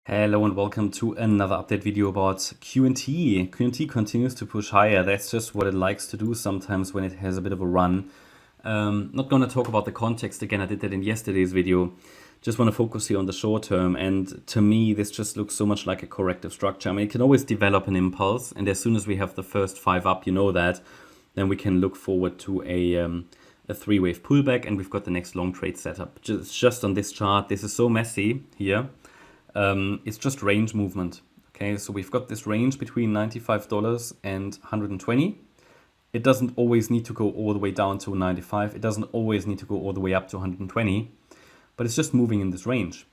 Hello and welcome to another update video about QNT. QNT continues to push higher. That's just what it likes to do sometimes when it has a bit of a run. Not going to talk about the context again. I did that in yesterday's video. Just want to focus here on the short term. And to me, this just looks so much like a corrective structure. I mean, it can always develop an impulse. And as soon as we have the first 5 up, you know that, then we can look forward to a 3-wave pullback. And we've got the next long trade setup. Just on this chart, this is so messy here. It's just range movement. Okay, so we've got this range between $95 and 120. It doesn't always need to go all the way down to 95. It doesn't always need to go all the way up to 120, but it's just moving in this range.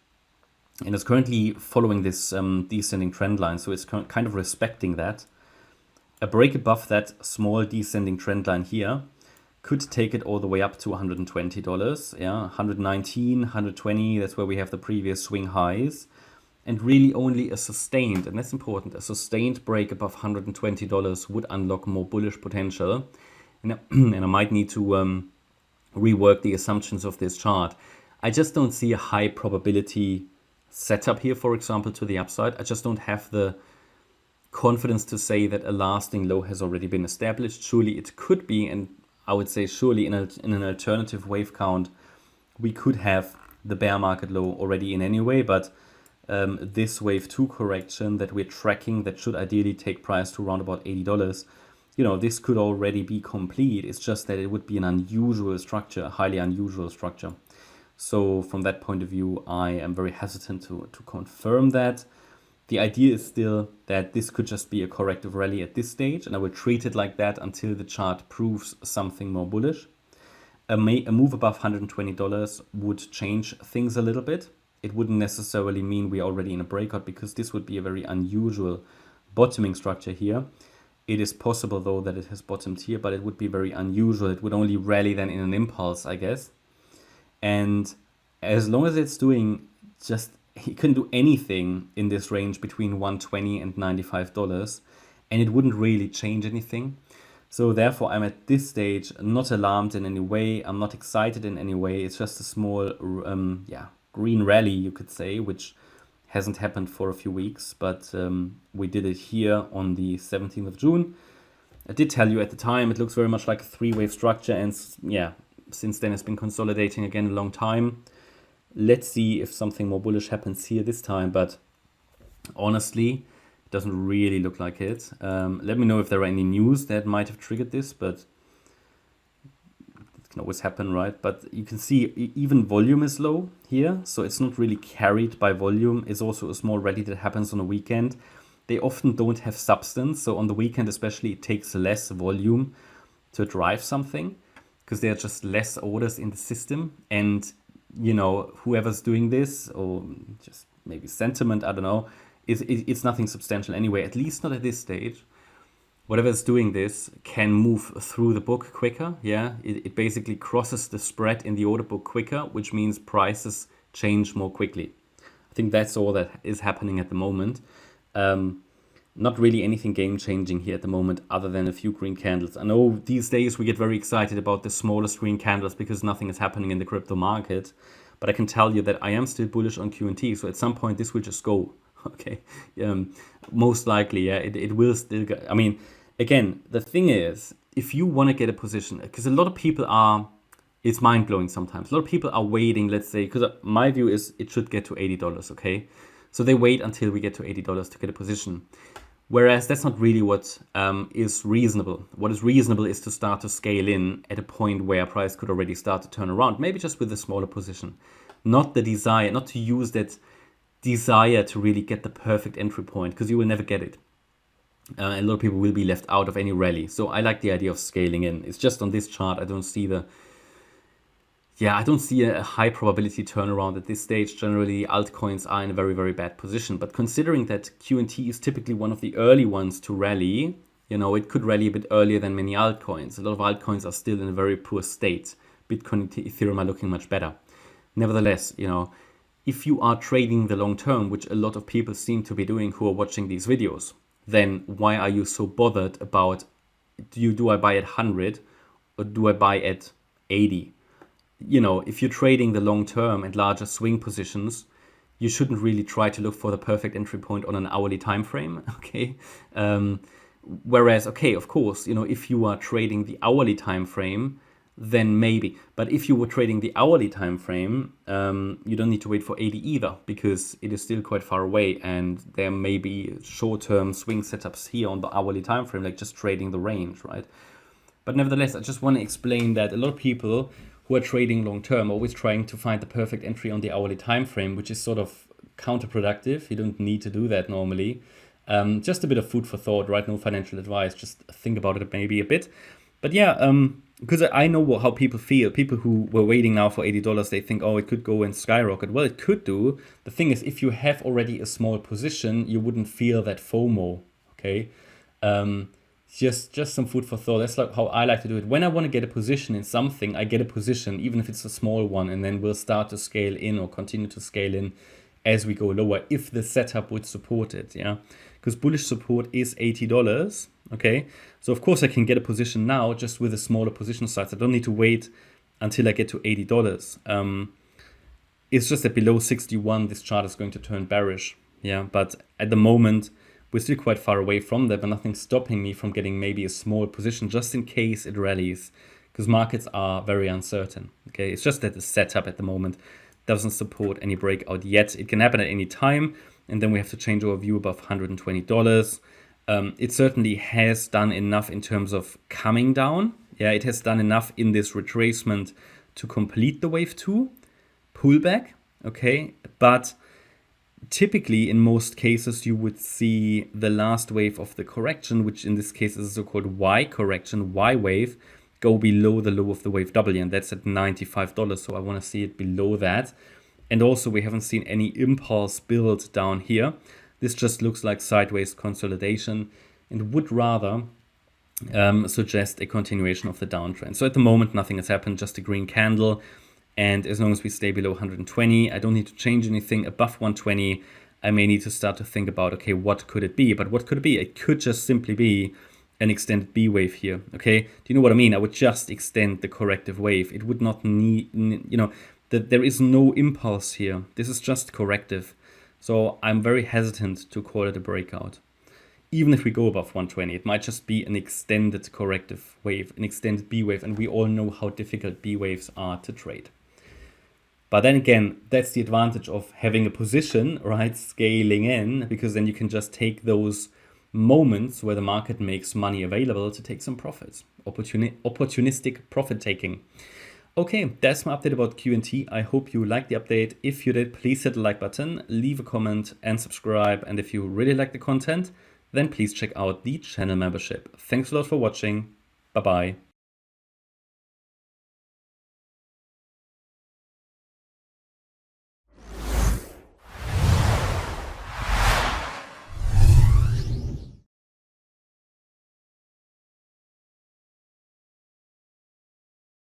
And it's currently following this descending trend line, so it's kind of respecting that. A break above that small descending trend line here could take it all the way up to $120. Yeah, 119, 120, that's where we have the previous swing highs. And really only a sustained, and that's important, a sustained break above $120 would unlock more bullish potential. And I might need to rework the assumptions of this chart. I just don't see a high probability setup here, for example, to the upside. I just don't have the confidence to say that a lasting low has already been established. Surely it could be, and I would say surely in an alternative wave count, we could have the bear market low already in any way, but this wave 2 correction that we're tracking that should ideally take price to around about $80, you know, this could already be complete. It's just that it would be an unusual structure, a highly unusual structure. So from that point of view, I am very hesitant to confirm that. The idea is still that this could just be a corrective rally at this stage, and I will treat it like that until the chart proves something more bullish. A move above $120 would change things a little bit. It wouldn't necessarily mean we are already in a breakout, because this would be a very unusual bottoming structure here. It is possible though that it has bottomed here, but it would be very unusual. It would only rally then in an impulse, I guess. And as long as it's doing just, it couldn't do anything in this range between 120 and $95, and it wouldn't really change anything. So therefore, I'm at this stage not alarmed in any way. I'm not excited in any way. It's just a small, green rally, you could say, which hasn't happened for a few weeks, but we did it here on the 17th of June. I did tell you at the time it looks very much like a 3-wave structure, and yeah, since then it's been consolidating again a long time. Let's see if something more bullish happens here this time, but honestly, it doesn't really look like it. Let me know if there are any news that might have triggered this, but can always happen, right? But you can see even volume is low here, so it's not really carried by volume. It's also a small rally that happens on a weekend. They often don't have substance, so on the weekend especially it takes less volume to drive something, because there are just less orders in the system. And you know, whoever's doing this, or just maybe sentiment, I don't know, it's nothing substantial anyway, at least not at this stage. Whatever's doing this can move through the book quicker. Yeah, it basically crosses the spread in the order book quicker, which means prices change more quickly. I think that's all that is happening at the moment. Not really anything game changing here at the moment, other than a few green candles. I know these days we get very excited about the smallest green candles because nothing is happening in the crypto market, but I can tell you that I am still bullish on QNT. So at some point this will just go. Okay, most likely, yeah, it will still go. I mean, again, the thing is, if you want to get a position, because a lot of people are, it's mind-blowing sometimes. A lot of people are waiting, let's say, because my view is it should get to $80, okay? So they wait until we get to $80 to get a position. Whereas that's not really what is reasonable. What is reasonable is to start to scale in at a point where price could already start to turn around, maybe just with a smaller position. Not the desire, not to use that desire to really get the perfect entry point, because you will never get it. And a lot of people will be left out of any rally. So I like the idea of scaling in. It's just on this chart, I don't see a high probability turnaround at this stage. Generally, altcoins are in a very, very bad position. But considering that QNT is typically one of the early ones to rally, you know, it could rally a bit earlier than many altcoins. A lot of altcoins are still in a very poor state. Bitcoin and Ethereum are looking much better. Nevertheless, you know, if you are trading the long term, which a lot of people seem to be doing who are watching these videos, then why are you so bothered about, do I buy at 100 or do I buy at 80? You know, if you're trading the long term and larger swing positions, you shouldn't really try to look for the perfect entry point on an hourly time frame. Okay. Whereas, okay, of course, if you are trading the hourly time frame, then maybe. But if you were trading the hourly time frame, you don't need to wait for 80 either, because it is still quite far away, and there may be short-term swing setups here on the hourly time frame, like just trading the range, right? But nevertheless, I just want to explain that a lot of people who are trading long-term are always trying to find the perfect entry on the hourly time frame, which is sort of counterproductive. You don't need to do that normally. Just a bit of food for thought, right? No financial advice. Just think about it maybe a bit. But yeah, because I know how people feel. People who were waiting now for $80, they think, oh, it could go and skyrocket. Well, it could do. The thing is, if you have already a small position, you wouldn't feel that FOMO, okay? Just some food for thought. That's like how I like to do it. When I want to get a position in something, I get a position, even if it's a small one, and then we'll start to scale in or continue to scale in as we go lower, if the setup would support it, yeah? Because bullish support is $80, okay? So of course I can get a position now just with a smaller position size. I don't need to wait until I get to $80. It's just that below 61, this chart is going to turn bearish, yeah? But at the moment, we're still quite far away from that, but nothing's stopping me from getting maybe a small position just in case it rallies, because markets are very uncertain, okay? It's just that the setup at the moment doesn't support any breakout yet. It can happen at any time, and then we have to change our view above $120. It certainly has done enough in terms of coming down. Yeah, it has done enough in this retracement to complete the wave 2 pullback, okay? But typically, in most cases, you would see the last wave of the correction, which in this case is a so-called Y correction, Y wave, go below the low of the wave W, and that's at $95. So I want to see it below that. And also, we haven't seen any impulse build down here. This just looks like sideways consolidation and would rather suggest a continuation of the downtrend. So at the moment, nothing has happened, just a green candle. And as long as we stay below 120, I don't need to change anything. Above 120, I may need to start to think about, okay, what could it be? But what could it be? It could just simply be an extended B wave here, okay? Do you know what I mean? I would just extend the corrective wave. It would not need, there is no impulse here. This is just corrective. So I'm very hesitant to call it a breakout. Even if we go above 120, it might just be an extended corrective wave, an extended B wave, and we all know how difficult B waves are to trade. But then again, that's the advantage of having a position, right, scaling in, because then you can just take those moments where the market makes money available to take some profits, opportunistic profit taking. Okay, that's my update about QNT. I hope you liked the update. If you did, please hit the like button, leave a comment and subscribe. And if you really like the content, then please check out the channel membership. Thanks a lot for watching. Bye-bye.